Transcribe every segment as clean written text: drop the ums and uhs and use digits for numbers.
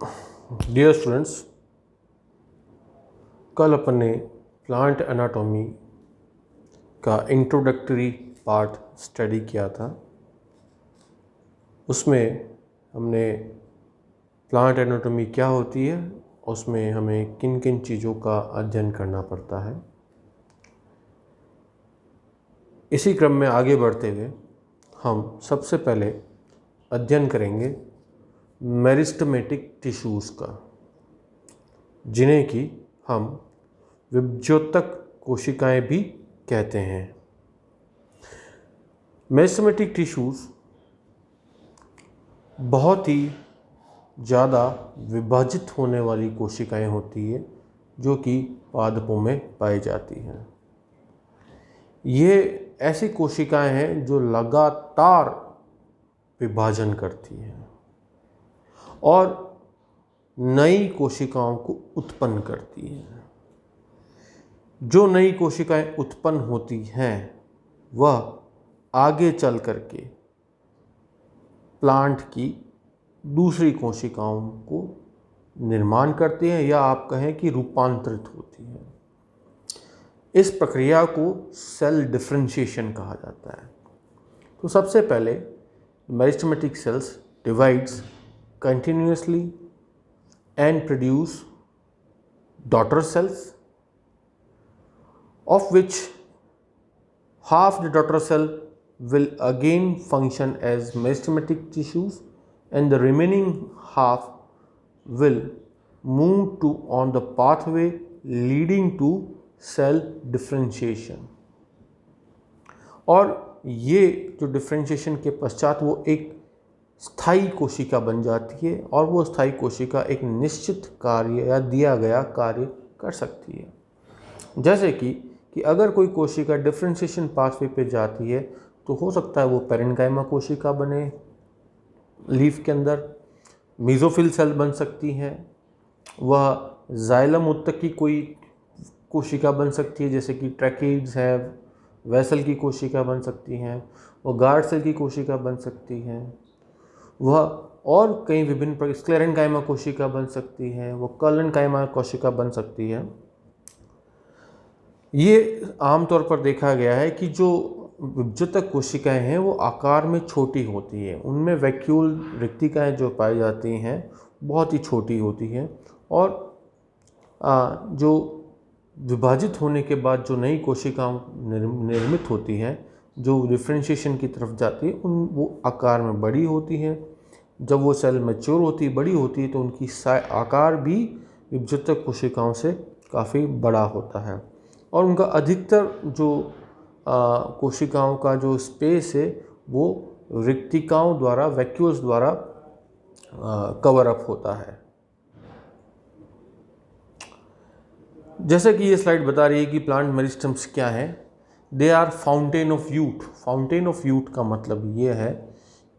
Dear students, कल अपन ने plant anatomy का इंट्रोडक्टरी पार्ट स्टडी किया था। उसमें हमने प्लांट एनाटॉमी क्या होती है, उसमें हमें किन किन चीज़ों का अध्ययन करना पड़ता है। इसी क्रम में आगे बढ़ते हुए हम सबसे पहले अध्ययन करेंगे मेरिस्टेमेटिक टिश्यूज़ का, जिन्हें कि हम विभज्योतक कोशिकाएं भी कहते हैं। मेरिस्टेमेटिक टिश्यूज़ बहुत ही ज़्यादा विभाजित होने वाली कोशिकाएं होती है जो कि पादपों में पाई जाती हैं। ये ऐसी कोशिकाएं हैं जो लगातार विभाजन करती हैं और नई कोशिकाओं को उत्पन्न करती हैं। जो नई कोशिकाएं उत्पन्न होती हैं वह आगे चल करके प्लांट की दूसरी कोशिकाओं को निर्माण करती हैं, या आप कहें कि रूपांतरित होती हैं। इस प्रक्रिया को सेल डिफरेंशिएशन कहा जाता है। तो सबसे पहले meristematic cells divides continuously and produce daughter cells, of which half the daughter cell will again function as meristematic tissues and the remaining half will move to on the pathway leading to cell differentiation। और ये जो differentiation के पश्चात वो एक स्थायी कोशिका बन जाती है और वो स्थायी कोशिका एक निश्चित कार्य या दिया गया कार्य कर सकती है। जैसे कि अगर कोई कोशिका डिफरेंशिएशन पाथवे पे जाती है तो हो सकता है वो पेरेन्काइमा कोशिका बने, लीफ के अंदर मीजोफिल सेल बन सकती है, वह जाइलम उत्तक की कोई कोशिका बन सकती है जैसे कि ट्रैकिड्स है, वेसल की कोशिका बन सकती हैं, वो गार्ड सेल की कोशिका बन सकती हैं, वह और कई विभिन्न प्रकार स्क्लेरेन्काइमा कोशिका बन सकती है, वो कर्लेन्काइमा कोशिका बन सकती है। ये आमतौर पर देखा गया है कि जो विभज्योतक कोशिकाएं हैं वो आकार में छोटी होती है, उनमें वैक्यूल रिक्तिकाएं जो पाई जाती हैं बहुत ही छोटी होती हैं, और जो विभाजित होने के बाद जो नई कोशिकाएं निर्मित होती हैं जो डिफरेंशिएशन की तरफ जाती है वो आकार में बड़ी होती हैं। जब वो सेल मैच्योर होती है, बड़ी होती है, तो उनकी आकार भी विभज्योतक कोशिकाओं से काफ़ी बड़ा होता है और उनका अधिकतर जो कोशिकाओं का जो स्पेस है वो रिक्तिकाओं द्वारा, वैक्यूल्स द्वारा कवर अप होता है। जैसे कि ये स्लाइड बता रही है कि प्लांट मेरिस्टेम्स क्या है। They are fountain of youth. Fountain of youth का मतलब ये है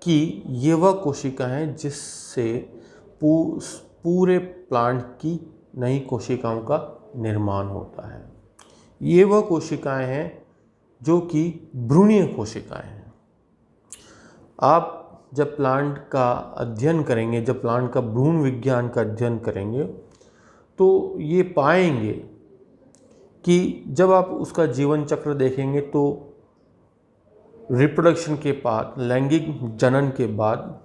कि ये वह कोशिका हैं जिससे पूरे प्लांट की नई कोशिकाओं का निर्माण होता है। ये वह कोशिकाएं हैं जो कि भ्रूणीय कोशिकाएं हैं। आप जब प्लांट का अध्ययन करेंगे, जब प्लांट का भ्रूण विज्ञान का अध्ययन करेंगे तो ये पाएंगे कि जब आप उसका जीवन चक्र देखेंगे तो रिप्रोडक्शन के बाद, लैंगिक जनन के बाद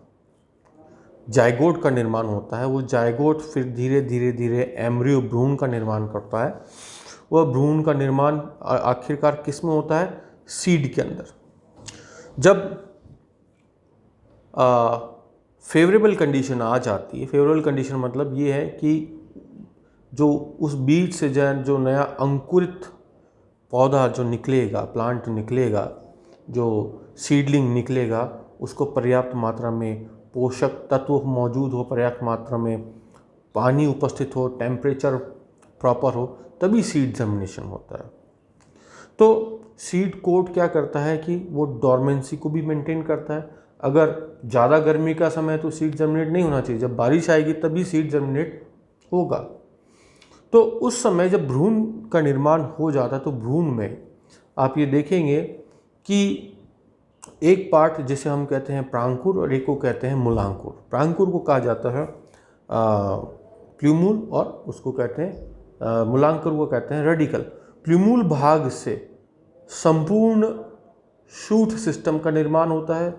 जाइगोट का निर्माण होता है। वो जाइगोट फिर धीरे धीरे धीरे एम्ब्रियो भ्रूण का निर्माण करता है। वह भ्रूण का निर्माण आखिरकार किस में होता है? सीड के अंदर। जब फेवरेबल कंडीशन आ जाती है, फेवरेबल कंडीशन मतलब ये है कि जो उस बीज से जो नया अंकुरित पौधा जो निकलेगा, प्लांट निकलेगा, जो सीडलिंग निकलेगा, उसको पर्याप्त मात्रा में पोषक तत्व मौजूद हो, पर्याप्त मात्रा में पानी उपस्थित हो, टेम्परेचर प्रॉपर हो, तभी सीड जर्मिनेशन होता है। तो सीड कोट क्या करता है कि वो डॉर्मेंसी को भी मेंटेन करता है। अगर ज़्यादा गर्मी का समय है तो सीड जर्मिनेट नहीं होना चाहिए, जब बारिश आएगी तभी सीड जर्मिनेट होगा। तो उस समय जब भ्रूण का निर्माण हो जाता है तो भ्रूण में आप ये देखेंगे कि एक पार्ट जिसे हम कहते हैं प्रांकुर और एक को कहते हैं मूलांकुर। प्रांकुर को कहा जाता है प्ल्यूमूल और उसको कहते हैं मूलांकर को कहते हैं रेडिकल। प्ल्यूमूल भाग से संपूर्ण शूट सिस्टम का निर्माण होता है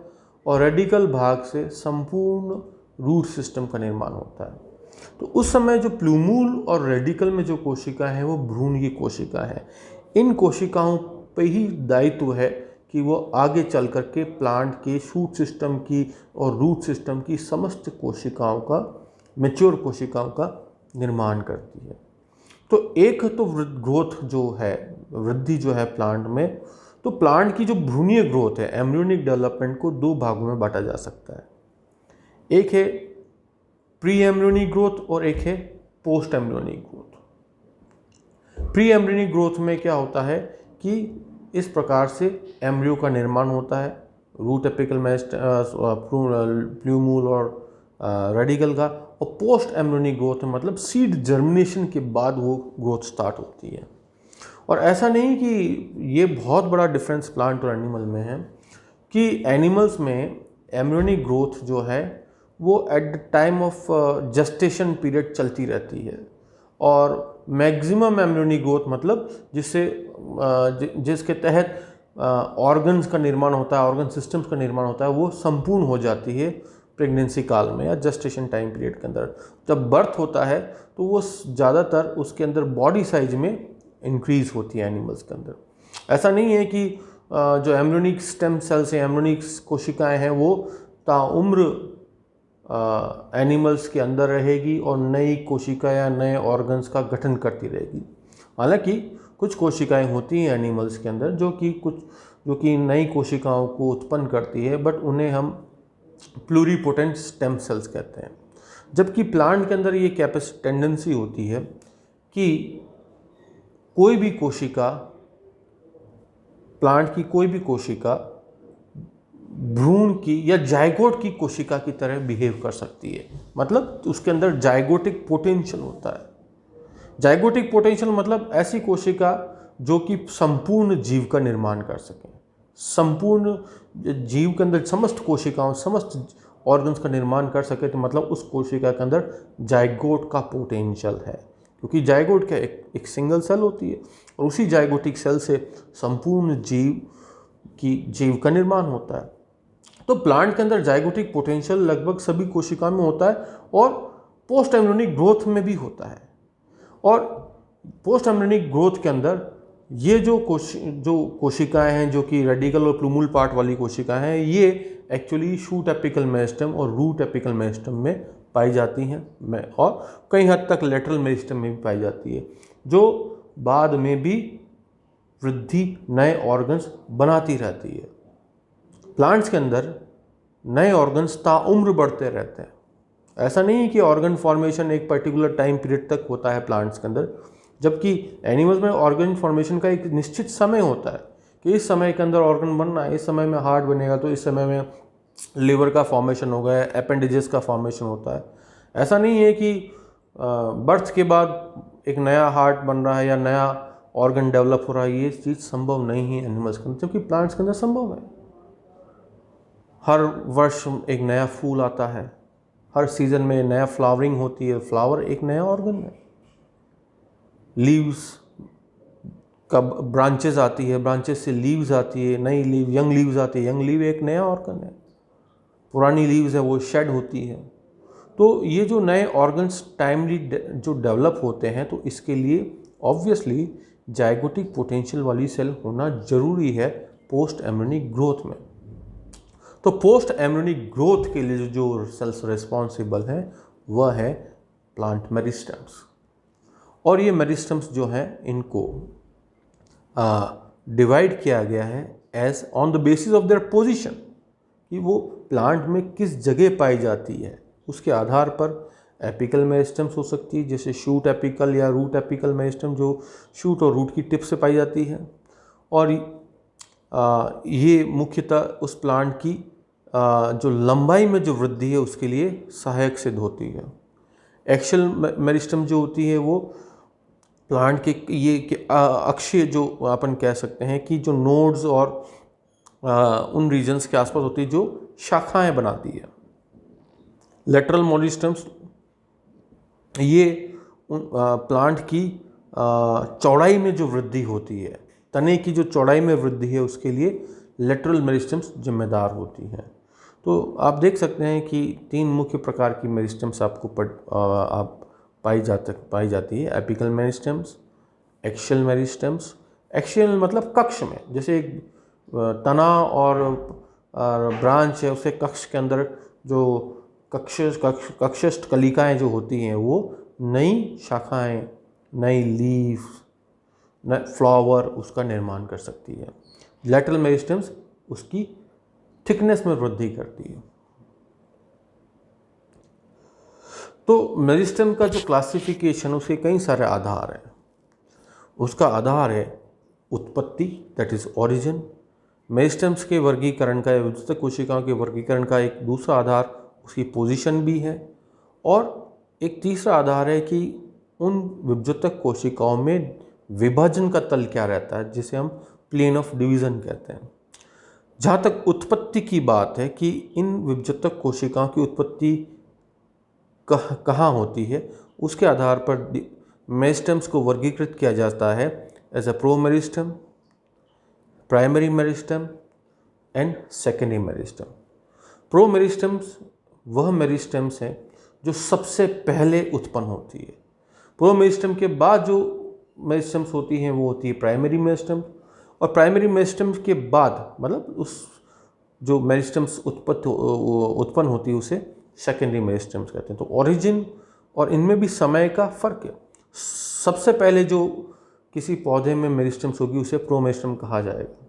और रेडिकल भाग से संपूर्ण रूट सिस्टम का निर्माण होता है। तो उस समय जो प्ल्यूमूल और रेडिकल में जो कोशिका है वो भ्रूण की कोशिका है। इन कोशिकाओं पे ही दायित्व है कि वो आगे चल कर के प्लांट के शूट सिस्टम की और रूट सिस्टम की समस्त कोशिकाओं का, मैच्योर कोशिकाओं का निर्माण करती है। तो एक तो ग्रोथ जो है, वृद्धि जो है प्लांट में, तो प्लांट की जो भ्रूणीय ग्रोथ है, एम्ब्रियोनिक डेवलपमेंट को दो भागों में बांटा जा सकता है। एक है प्री एम्ब्रियोनिक ग्रोथ और एक है post embryonic growth. Pre embryonic growth में क्या होता है कि इस प्रकार से एम्ब्रियो का निर्माण होता है, रूट एपिकल प्ल्यूमूल और रेडिकल का। और पोस्ट एम्ब्रियोनिक ग्रोथ मतलब सीड जर्मिनेशन के बाद वो ग्रोथ स्टार्ट होती है। और ऐसा नहीं कि ये बहुत बड़ा डिफरेंस प्लांट और एनिमल में है कि एनिमल्स में एम्ब्रियोनिक ग्रोथ जो है वो at the time of gestation period चलती रहती है, और मैक्सिमम एम्ब्रियोनिक ग्रोथ मतलब जिसके तहत ऑर्गन्स का निर्माण होता है, ऑर्गन सिस्टम्स का निर्माण होता है, वो संपूर्ण हो जाती है प्रेगनेंसी काल में या जेस्टेशन टाइम पीरियड के अंदर। जब बर्थ होता है तो वो ज़्यादातर उसके अंदर बॉडी साइज में इंक्रीज होती है एनिमल्स के अंदर। ऐसा नहीं है कि जो एम्ब्रियोनिक स्टेम सेल्स हैं, एम्ब्रियोनिक कोशिकाएं हैं, वो ताउम्र एनिमल्स के अंदर रहेगी और नई कोशिका या नए ऑर्गन्स का गठन करती रहेगी। हालांकि कुछ कोशिकाएं होती हैं एनिमल्स के अंदर जो कि नई कोशिकाओं को उत्पन्न करती है, बट उन्हें हम प्लूरीपोटेंट स्टेम सेल्स कहते हैं। जबकि प्लांट के अंदर ये टेंडेंसी होती है कि कोई भी कोशिका, प्लांट की कोई भी कोशिका भ्रूण की या जायगोट की कोशिका की तरह बिहेव कर सकती है। मतलब उसके अंदर जायगोटिक पोटेंशियल होता है। जायगोटिक पोटेंशियल मतलब ऐसी कोशिका जो कि संपूर्ण जीव का निर्माण कर सके, संपूर्ण जीव के अंदर समस्त कोशिकाओं, समस्त ऑर्गन्स का निर्माण कर सके, तो मतलब उस कोशिका के अंदर जायगोट का पोटेंशियल है। क्योंकि जायगोट क्या एक सिंगल सेल होती है और उसी जायगोटिक सेल से संपूर्ण जीव का निर्माण होता है। तो प्लांट के अंदर जायगोटिक पोटेंशियल लगभग सभी कोशिकाओं में होता है और पोस्ट एम्ब्रियोनिक ग्रोथ में भी होता है। और पोस्ट एम्ब्रियोनिक ग्रोथ के अंदर ये जो कोशिकाएं हैं, जो कि रेडिकल और प्लूमूल पार्ट वाली कोशिकाएं हैं, ये एक्चुअली शूट एपिकल मेरिस्टेम और रूट एपिकल मेरिस्टेम में पाई जाती हैं और कई हद तक लेटरल मेरिस्टेम में भी पाई जाती है, जो बाद में भी वृद्धि नए ऑर्गन्स बनाती रहती है। प्लांट्स के अंदर नए ऑर्गन्स ताउम्र बढ़ते रहते हैं। ऐसा नहीं है कि ऑर्गन फॉर्मेशन एक पर्टिकुलर टाइम पीरियड तक होता है प्लांट्स के अंदर, जबकि एनिमल्स में ऑर्गन फॉर्मेशन का एक निश्चित समय होता है कि इस समय के अंदर ऑर्गन बनना है, इस समय में हार्ट बनेगा, तो इस समय में लिवर का फॉर्मेशन होगा, अपेंडिजेस का फॉर्मेशन होता है। ऐसा नहीं है कि बर्थ के बाद एक नया हार्ट बन रहा है या नया ऑर्गन डेवलप हो रहा है। ये चीज़ संभव नहीं है एनिमल्स के अंदर, जबकि प्लांट्स के अंदर संभव है। हर वर्ष एक नया फूल आता है, हर सीजन में नया फ्लावरिंग होती है। फ्लावर एक नया ऑर्गन है। लीव्स का ब्रांचेस आती है, ब्रांचेस से लीव्स आती है, नई लीव, यंग लीव्स आती है। यंग लीव एक नया ऑर्गन है। पुरानी लीव्स है वो शेड होती है। तो ये जो नए ऑर्गन्स टाइमली जो डेवलप होते हैं, तो इसके लिए ऑब्वियसली जायगोटिक पोटेंशियल वाली सेल होना जरूरी है पोस्ट एम्ब्रियोनिक ग्रोथ में। तो पोस्ट एम्ब्रियोनिक ग्रोथ के लिए जो सेल्स रिस्पॉन्सिबल हैं वह है प्लांट मेरिस्टेम्स। और ये मेरिस्टेम्स जो हैं इनको डिवाइड किया गया है as on the basis of their position, कि वो प्लांट में किस जगह पाई जाती है उसके आधार पर एपिकल मेरिस्टेम्स हो सकती है, जैसे शूट एपिकल या रूट एपिकल मेरिस्टेम जो शूट और रूट की टिप से पाई जाती है। और ये मुख्यतः उस प्लांट की जो लंबाई में जो वृद्धि है उसके लिए सहायक सिद्ध होती है। एक्सियल मेरिस्टेम जो होती है वो प्लांट के अक्षीय जो अपन कह सकते हैं कि जो नोड्स और उन रीजन्स के आसपास होती है जो शाखाएं बनाती है। लेटरल मेरिस्टेम्स ये प्लांट की चौड़ाई में जो वृद्धि होती है, तने की जो चौड़ाई में वृद्धि है, उसके लिए लेटरल मेरिस्टम्स जिम्मेदार होती हैं। तो आप देख सकते हैं कि 3 मुख्य प्रकार की मेरिस्टम्स आपको आप पाई जाती है। Apical meristems, axial meristems. Axial मतलब कक्ष में, जैसे एक तना और ब्रांच है, उसके कक्ष के अंदर जो कक्षस्थ कलिकाएं जो होती हैं, वो नई शाखाएं, नई लीफ, नए फ्लावर उसका निर्माण कर सकती है। लैटरल मेरिस्टम्स उसकी थिकनेस में वृद्धि करती है। तो मेरिस्टम का जो क्लासिफिकेशन, उसके कई सारे आधार हैं। उसका आधार है उत्पत्ति, दैट इज ओरिजिन। मेरिस्टम्स के वर्गीकरण का, विद्युतक कोशिकाओं के वर्गीकरण का एक दूसरा आधार उसकी पोजीशन भी है, और एक तीसरा आधार है कि उन विद्युतक कोशिकाओं में विभाजन का तल क्या रहता है, जिसे हम प्लेन ऑफ डिवीजन कहते हैं। जहाँ तक उत्पत्ति की बात है कि इन विद्युतक कोशिकाओं की उत्पत्ति कहाँ होती है, उसके आधार पर मेरिस्टम्स को वर्गीकृत किया जाता है as a promeristem, primary meristem and secondary meristem. Promeristems वह मेरिस्टम्स हैं जो सबसे पहले उत्पन्न होती है। प्रोमेरिस्टम के बाद जो मेरिस्टम्स होती हैं वो होती है प्राइमरी मेरिस्टम, और प्राइमरी मेरिस्टम्स के बाद मतलब उस जो मेरिस्टम्स उत्पन्न होती है उसे सेकेंडरी मेरिस्टम्स कहते हैं। तो ओरिजिन और इनमें भी समय का फर्क है। सबसे पहले जो किसी पौधे में मेरिस्टम्स होगी उसे प्रोमेरिस्टम कहा जाएगा,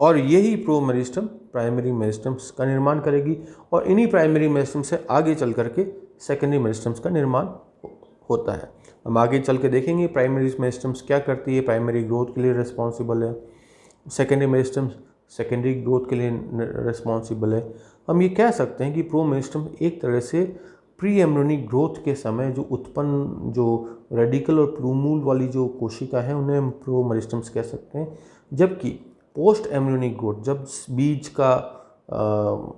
और यही प्रोमेरिस्टम प्राइमरी मेरिस्टम्स का निर्माण करेगी, और इन्हीं प्राइमरी मेरिस्टम से आगे चल करके सेकेंडरी मेरिस्टम्स का निर्माण होता है। हम आगे चल के देखेंगे प्राइमरी मेरिस्टम्स क्या करती है। प्राइमरी ग्रोथ के लिए रिस्पॉन्सिबल है, सेकेंडरी मेरिस्टम्स सेकेंडरी ग्रोथ के लिए रिस्पॉन्सिबल है। हम ये कह सकते हैं कि प्रोमेरिस्टम एक तरह से प्री एम्ब्रियोनिक ग्रोथ के समय जो उत्पन्न जो रेडिकल और प्लूमूल वाली जो कोशिका है उन्हें हम प्रोमेरिस्टम्स कह सकते हैं, जबकि पोस्ट एम्ब्रियोनिक ग्रोथ, जब बीज का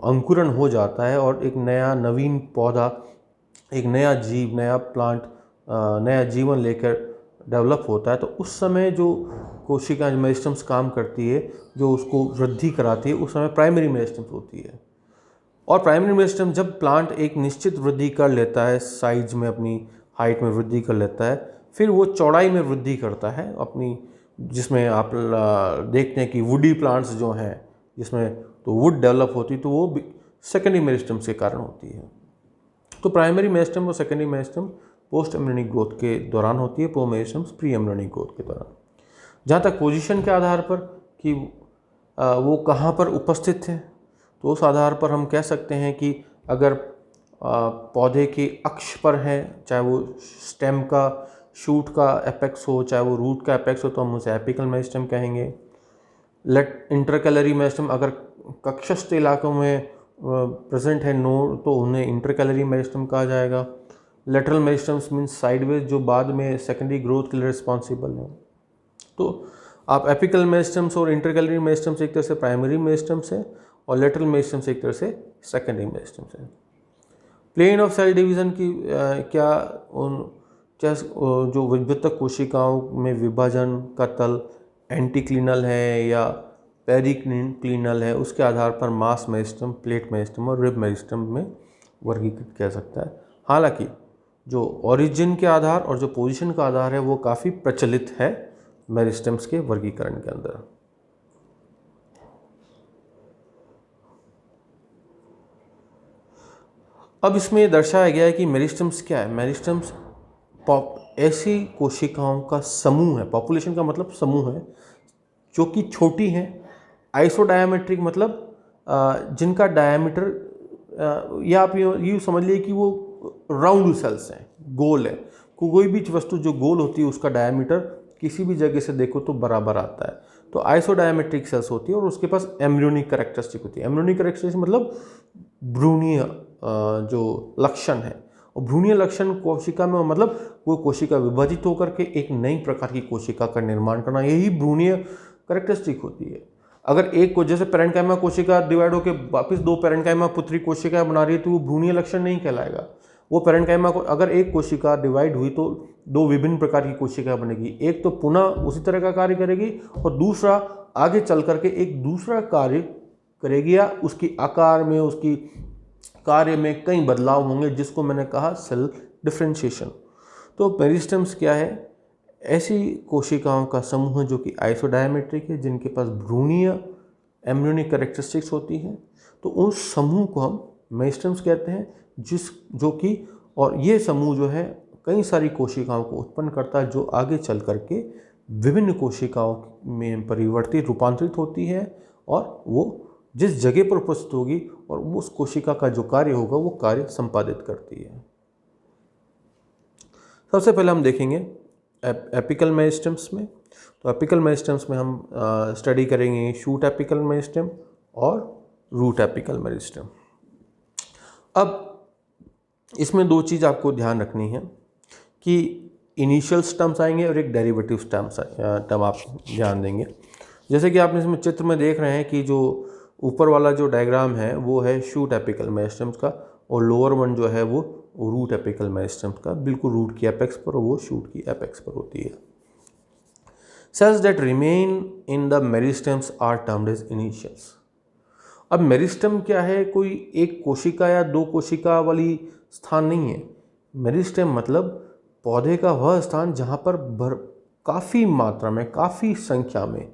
अंकुरण हो जाता है और एक नया नवीन पौधा, एक नया जीव, नया प्लांट नया जीवन लेकर डेवलप होता है, तो उस समय जो कोशिका मेरिस्टम्स काम करती है, जो उसको वृद्धि कराती है, उस समय प्राइमरी मेरिस्टम्स होती है। और प्राइमरी मेरिस्टम जब प्लांट एक निश्चित वृद्धि कर लेता है, साइज में अपनी हाइट में वृद्धि कर लेता है, फिर वो चौड़ाई में वृद्धि करता है अपनी, जिसमें आप देखते हैं कि वुडी प्लांट्स जो हैं जिसमें तो वुड डेवलप होती है, तो वो सेकेंडरी मेरिस्टम्स के कारण होती है। तो प्राइमरी मेरिस्टम और secondary meristem post embryonic growth के दौरान होती है, प्रोमेरिस्टम्स प्री एम्ब्रियोनिक ग्रोथ के दौरान। जहाँ तक पोजीशन के आधार पर कि वो कहाँ पर उपस्थित है, तो उस आधार पर हम कह सकते हैं कि अगर पौधे के अक्ष पर है, चाहे वो स्टेम का शूट का एपेक्स हो, चाहे वो रूट का एपेक्स हो, तो हम उसे एपिकल मेरिस्टम कहेंगे। इंटरकैलरी मेरिस्टम अगर कक्षस्थ इलाकों में प्रेजेंट है नोड, तो उन्हें इंटरकैलरी मेरिस्टम कहा जाएगा। लेटरल मेरिस्टम्स मीन्स साइडवेज, जो बाद में सेकेंडरी ग्रोथ के लिए रिस्पॉन्सिबल है। तो आप एपिकल मेरिस्टम्स और इंटरकैलरी मेरिस्टम्स एक तरह से प्राइमरी मेरिस्टम्स है, और लेटरल मेरिस्टम्स एक तरह से सेकेंडरी मेरिस्टम्स है। प्लेन ऑफ सेल डिवीज़न की जो विद्युतक कोशिकाओं में विभाजन का तल एंटीक्लिनल है या पेरिक्लिनल है, उसके आधार पर मास मेरिस्टम, प्लेट मेरिस्टम और रिब मेरिस्टम में वर्गीकृत किया सकता है। हालांकि जो ओरिजिन के आधार और जो पोजीशन का आधार है वो काफ़ी प्रचलित है मेरिस्टम्स के वर्गीकरण के अंदर। अब इसमें दर्शाया गया है कि मेरिस्टम्स क्या है। मेरिस्टम्स ऐसी कोशिकाओं का समूह है, पॉपुलेशन का मतलब समूह है, जो कि छोटी हैं, आइसोडायामेट्रिक मतलब जिनका डायमीटर या आप यूँ समझ लीजिए कि वो राउंड सेल्स हैं, गोल है। कोई भी वस्तु जो गोल होती है उसका डायमीटर किसी भी जगह से देखो तो बराबर आता है, तो आइसोडायामेट्रिक सेल्स होती है, और उसके पास एम्ब्रियोनिक कैरेक्टरिस्टिक होती है। एम्ब्रियोनिक कैरेक्टरिस्टिक मतलब भ्रूणीय जो लक्षण है, और भ्रूणीय लक्षण कोशिका में मतलब वो कोशिका विभाजित होकर के एक नई प्रकार की कोशिका का निर्माण करना, यही भ्रूणीय कैरेक्टरिस्टिक होती है। अगर एक को जैसे पेरेन्काइमा कोशिका डिवाइड होकर वापस 2 पेरेन्काइमा पुत्री कोशिका बना रही है, तो वो भ्रूणीय लक्षण नहीं कहलाएगा, वो पैरेन्काइमा को अगर एक कोशिका डिवाइड हुई तो दो विभिन्न प्रकार की कोशिका बनेगी। एक तो पुनः उसी तरह का कार्य करेगी और दूसरा आगे चल करके एक दूसरा कार्य करेगी या उसकी आकार में, उसकी कार्य में कई बदलाव होंगे, जिसको मैंने कहा सेल डिफरेंशिएशन। तो मेरिस्टेम्स क्या है? ऐसी कोशिकाओं का समूह जो कि आइसोडायमेट्रिक है, जिनके पास भ्रूणीय एम्ब्रियोनिक कैरेक्टरिस्टिक्स होती हैं, तो उस समूह को हम मेरिस्टेम्स कहते हैं, जो कि और ये समूह जो है कई सारी कोशिकाओं को उत्पन्न करता है, जो आगे चल करके विभिन्न कोशिकाओं में परिवर्तित रूपांतरित होती है और वो जिस जगह पर उपस्थित होगी और उस कोशिका का जो कार्य होगा वो कार्य संपादित करती है। सबसे पहले हम देखेंगे एपिकल मेरिस्टेम्स में। तो एपिकल मेरिस्टेम्स में हम स्टडी करेंगे शूट एपिकल मेरिस्टेम और रूट एपिकल मेरिस्टेम। अब इसमें दो चीज़ आपको ध्यान रखनी है कि इनिशियल स्टम्स आएंगे और एक डेरिवेटिव टर्म आप ध्यान देंगे। जैसे कि आप इसमें चित्र में देख रहे हैं कि जो ऊपर वाला जो डायग्राम है वो है शूट एपिकल मेरिस्टेम्स का और लोअर वन जो है वो रूट एपिकल मेरिस्टेम्स का, बिल्कुल रूट की एपेक्स पर और वो शूट की एपेक्स पर होती है। Cells that remain in the meristems are termed as initials. अब मेरिस्टेम क्या है? कोई एक कोशिका या दो कोशिका वाली स्थान नहीं है। मेरिस्टेम मतलब पौधे का वह स्थान जहाँ पर काफ़ी मात्रा में, काफ़ी संख्या में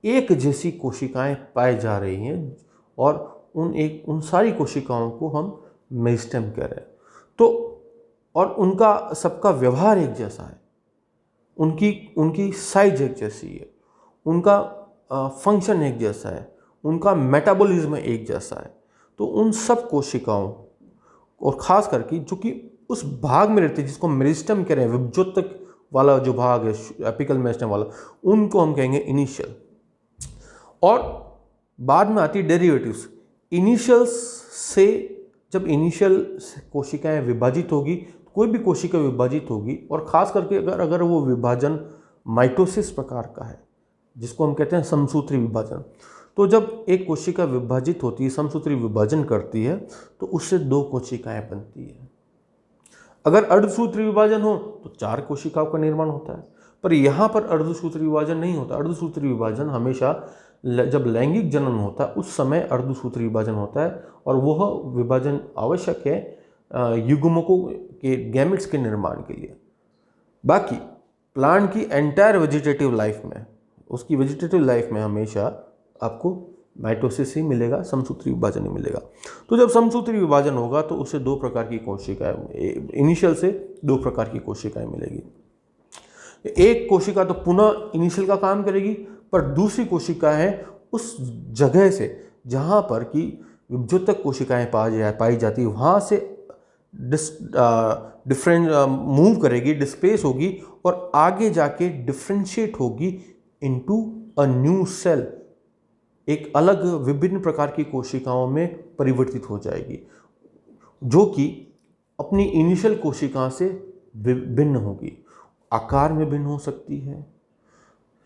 एक जैसी कोशिकाएं पाई जा रही हैं और उन सारी कोशिकाओं को हम मेरिस्टेम कह रहे हैं। तो और उनका सबका व्यवहार एक जैसा है, उनकी साइज एक जैसी है, उनका फंक्शन एक जैसा है, उनका मेटाबॉलिज्म एक जैसा है। तो उन सब कोशिकाओं और ख़ास करके जो कि उस भाग में रहती है जिसको मेरिस्टेम कह रहे हैं, विभज्योतक वाला जो भाग है एपिकल मेरिस्टेम वाला, उनको हम कहेंगे इनिशियल। और बाद में आती है डेरिवेटिव्स। इनिशियल्स से जब इनिशियल कोशिकाएं विभाजित होगी, कोई भी कोशिका विभाजित होगी और ख़ास करके अगर वो विभाजन माइटोसिस प्रकार का है, जिसको हम कहते हैं समसूत्री विभाजन, तो जब एक कोशिका विभाजित होती है, समसूत्री विभाजन करती है, तो उससे दो कोशिकाएं बनती है। अगर अर्धसूत्री विभाजन हो तो चार कोशिकाओं का निर्माण होता है, पर यहाँ पर अर्धसूत्री विभाजन नहीं होता। अर्धसूत्री विभाजन हमेशा जब लैंगिक जनन होता है उस समय अर्धसूत्री विभाजन होता है और वह विभाजन आवश्यक है युग्मकों के गैमेट्स के निर्माण के लिए। बाकी प्लांट की एंटायर वेजिटेटिव लाइफ में, उसकी वेजिटेटिव लाइफ में हमेशा आपको माइटोसिस ही मिलेगा, समसूत्री विभाजन ही मिलेगा। तो जब समसूत्री विभाजन होगा तो उससे दो प्रकार की कोशिकाएं, इनिशियल से दो प्रकार की कोशिकाएं मिलेगी। एक कोशिका तो पुनः इनिशियल का काम करेगी, पर दूसरी कोशिका है उस जगह से जहाँ पर कि विभज्योतक कोशिकाएं पाई जाती है, वहाँ से डिफरेंट मूव करेगी, डिस्प्लेस होगी और आगे जाके डिफ्रेंशिएट होगी इनटू अ न्यू सेल, एक अलग विभिन्न प्रकार की कोशिकाओं में परिवर्तित हो जाएगी, जो कि अपनी इनिशियल कोशिका से भिन्न होगी। आकार में भिन्न हो सकती है,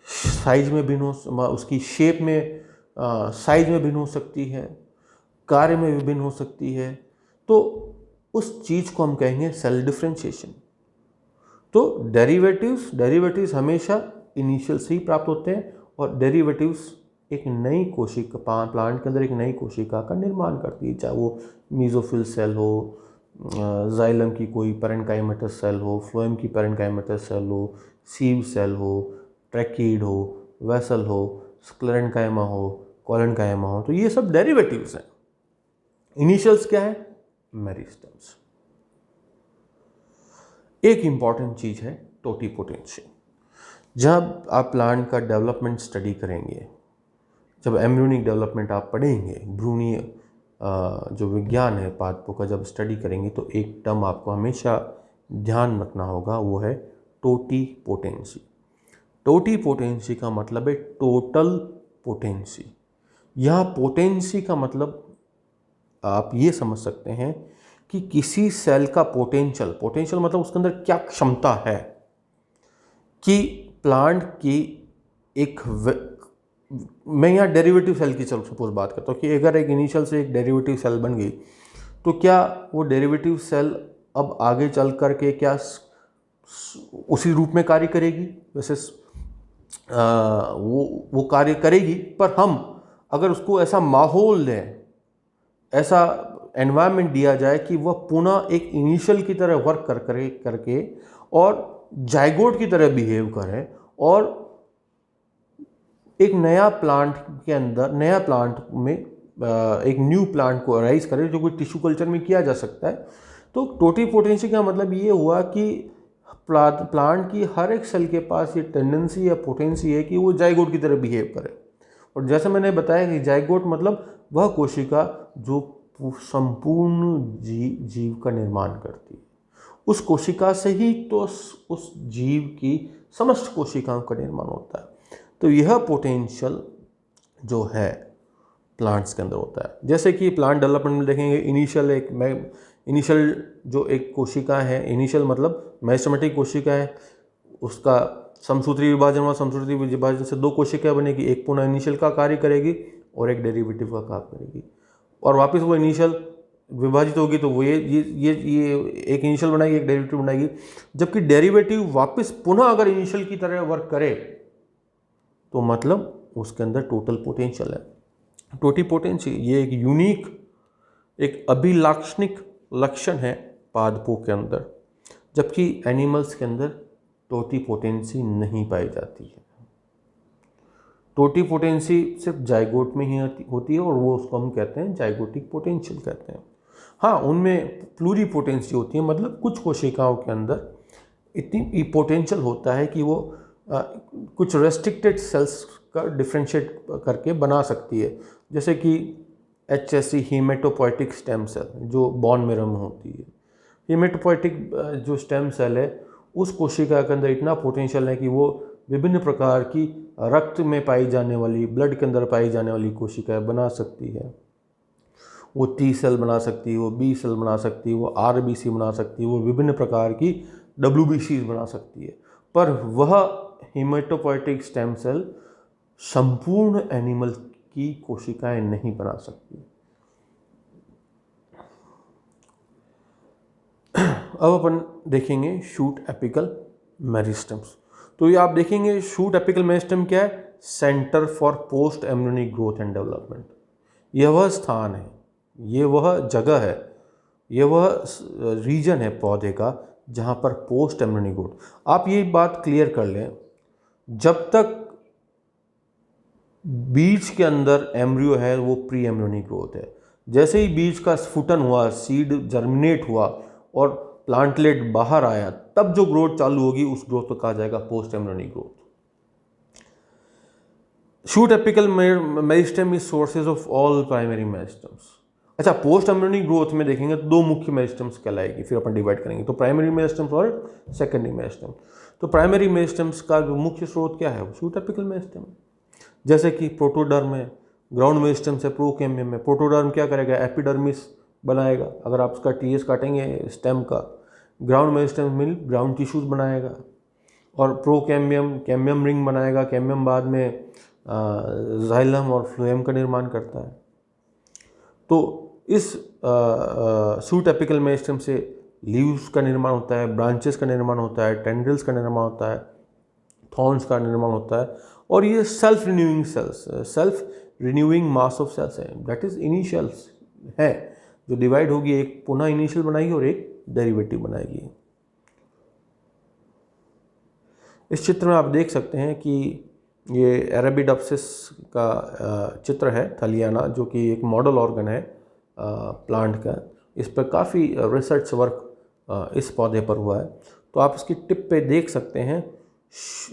साइज में भिन्न हो, उसकी शेप में साइज में भिन्न हो सकती है, कार्य में भी भिन्न हो सकती है। तो उस चीज़ को हम कहेंगे सेल डिफरेंशिएशन। तो डेरिवेटिव्स हमेशा इनिशियल से ही प्राप्त होते हैं और डेरिवेटिव्स एक नई कोशिका, प्लांट के अंदर एक नई कोशिका का निर्माण करती है, चाहे वो मीजोफिल सेल हो, जाइलम की कोई पैरेन्काइमेटस सेल हो, फ्लोएम की पैरेन्काइमेटस सेल हो, सीव सेल हो, ट्रैकीड हो, वेसल हो, स्क्लेरेन्काइमा हो, कोलेन्काइमा हो। तो ये सब डेरिवेटिव्स हैं। इनिशियल्स क्या है? मेरिस्टेम्स। एक इम्पॉर्टेंट चीज़ है टोटीपोटेंसी। जब आप प्लांट का डेवलपमेंट स्टडी करेंगे, जब एम्ब्रियोनिक डेवलपमेंट आप पढ़ेंगे, भ्रूणीय जो विज्ञान है पादपों का जब स्टडी करेंगे, तो एक टर्म आपको हमेशा ध्यान रखना होगा, वो है टोटीपोटेंसी। टोटीपोटेंसी का मतलब है टोटल पोटेंसी। यहाँ पोटेंसी का मतलब आप ये समझ सकते हैं कि किसी सेल का पोटेंशियल मतलब उसके अंदर क्या क्षमता है कि प्लांट की एक मैं यहाँ डेरिवेटिव सेल की चलो सपोज बात करता हूँ कि अगर एक इनिशियल से एक डेरिवेटिव सेल बन गई, तो क्या वो डेरिवेटिव सेल अब आगे चल कर के क्या उसी रूप में कार्य करेगी? वैसे वो कार्य करेगी, पर हम अगर उसको ऐसा माहौल दें, ऐसा एनवायरनमेंट दिया जाए कि वह पुनः एक इनिशियल की तरह वर्क करके और जाइगोट की तरह बिहेव करे और एक नया प्लांट के अंदर, नया प्लांट में एक न्यू प्लांट को अराइज करे, जो कोई टिश्यू कल्चर में किया जा सकता है। तो टोटीपोटेंसी का मतलब ये हुआ कि प्लांट की हर एक सेल के पास ये टेंडेंसी या पोटेंसी है कि वो जाइगोट की तरह बिहेव करे। और जैसे मैंने बताया कि जाइगोट मतलब वह कोशिका जो संपूर्ण जीव का निर्माण करती है। उस कोशिका से ही तो उस जीव की समस्त कोशिकाओं का निर्माण होता है। तो यह पोटेंशियल जो है प्लांट्स के अंदर होता है। जैसे कि प्लांट डेवलपमेंट में देखेंगे, इनिशियल जो एक कोशिका है, इनिशियल मतलब मेरिस्टेमेटिक कोशिका है, उसका समसूत्री विभाजन हुआ, समसूत्री विभाजन से दो कोशिकाएं बनेगी, एक पुनः इनिशियल का कार्य करेगी और एक डेरिवेटिव का कार्य करेगी, और वापस वो इनिशियल विभाजित होगी तो वो ये एक इनिशियल बनाएगी, एक डेरिवेटिव बनाएगी। जबकि डेरिवेटिव वापस पुनः अगर इनिशियल की तरह वर्क करे तो मतलब उसके अंदर टोटल पोटेंशियल है। टोटीपोटेंसी ये एक यूनिक, एक अभिलाक्षणिक लक्षण है पादपों के अंदर, जबकि एनिमल्स के अंदर टोटीपोटेंसी नहीं पाई जाती है। टोटीपोटेंसी सिर्फ जाइगोट में ही होती है और वो उसको हम कहते हैं जाइगोटिक पोटेंशियल कहते हैं। हाँ, उनमें प्लूरीपोटेंसी होती है, मतलब कुछ कोशिकाओं के अंदर इतनी पोटेंशियल होता है कि वो कुछ रेस्ट्रिक्टेड सेल्स का डिफ्रेंशिएट करके बना सकती है। जैसे कि HSC हीमेटोपोइटिक स्टेम सेल जो बोन मैरो में होती है। हीमेटोपोइटिक जो स्टेम सेल है उस कोशिका के अंदर इतना पोटेंशियल है कि वो विभिन्न प्रकार की रक्त में पाई जाने वाली, ब्लड के अंदर पाई जाने वाली कोशिकाएं बना सकती है। वो T सेल बना सकती है, वो B सेल बना सकती है, वो RBC बना सकती है, वो विभिन्न प्रकार की WBCs बना सकती है। पर वह हीमेटोपोइटिक स्टेम सेल संपूर्ण एनिमल की कोशिकाएं नहीं बना सकती। अब अपन देखेंगे शूट एपिकल मेरिस्टम्स। तो ये आप देखेंगे शूट एपिकल मेरिस्टम क्या है? Centre for post embryonic growth and development. यह वह स्थान है, ये वह जगह है, ये वह रीजन है पौधे का जहाँ पर पोस्ट एम्ब्रियोनिक ग्रोथ। आप ये बात क्लियर कर लें, जब तक बीज के अंदर एम्ब्रियो है वो प्री एम्ब्रियोनिक ग्रोथ है। जैसे ही बीज का स्फुटन हुआ, सीड जर्मिनेट हुआ और प्लांटलेट बाहर आया, तब जो ग्रोथ चालू होगी उस ग्रोथ को कहा जाएगा post embryonic growth. Shoot apical meristem is sources of all primary meristems. अच्छा, पोस्ट एम्ब्रियोनिक ग्रोथ में देखेंगे तो दो मुख्य मेरिस्टम्स कहलाएगी, फिर अपन डिवाइड करेंगे। तो प्राइमरी मेरिस्टम्स और सेकेंडरी मेरिस्टम। तो प्राइमरी मेरिस्टम्स का जो मुख्य स्रोत क्या है? Shoot apical meristem. जैसे कि प्रोटोडर्म है, ग्राउंड मेरिस्टम से प्रोकैम्बियम है। प्रोटोडर्म क्या करेगा? एपिडर्मिस बनाएगा। अगर आप उसका टीएस काटेंगे स्टेम का, ग्राउंड मेरिस्टम मिल ग्राउंड टिश्यूज बनाएगा। और प्रोकैम्बियम कैम्बियम रिंग बनाएगा। कैम्बियम बाद में जाइलम और फ्लोएम का निर्माण करता है। तो इस शूट एपिकल मेरिस्टम से लीव्स का निर्माण होता है, ब्रांचेस का निर्माण होता है, टेंड्रिल्स का निर्माण होता है, थॉर्न्स का निर्माण होता है। और ये self renewing cells, self renewing mass of cells है, दैट इज इनिशियल्स है, जो डिवाइड होगी, एक पुनः इनिशियल बनाएगी और एक डेरिवेटिव बनाएगी। इस चित्र में आप देख सकते हैं कि ये अरेबिडोप्सिस का चित्र है, थलियाना, जो कि एक मॉडल ऑर्गन है प्लांट का। इस पर काफ़ी रिसर्च वर्क इस पौधे पर हुआ है। तो आप इसकी टिप पे देख सकते हैं,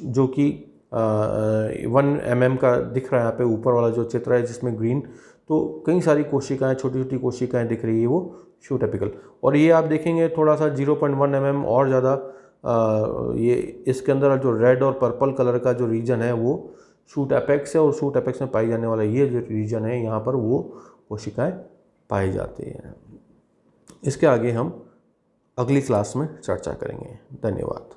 जो कि 1 mm का दिख रहा है यहाँ पे ऊपर वाला जो चित्र है, जिसमें ग्रीन, तो कई सारी कोशिकाएं, छोटी छोटी कोशिकाएं दिख रही है, वो शूट एपिकल। और ये आप देखेंगे थोड़ा सा 0.1 mm और ज़्यादा ये इसके अंदर जो रेड और पर्पल कलर का जो रीजन है वो शूट एपेक्स है, और शूट एपेक्स में पाई जाने वाला ये जो रीजन है, यहाँ पर वो कोशिकाएं पाई जाती हैं। इसके आगे हम अगली क्लास में चर्चा करेंगे। धन्यवाद।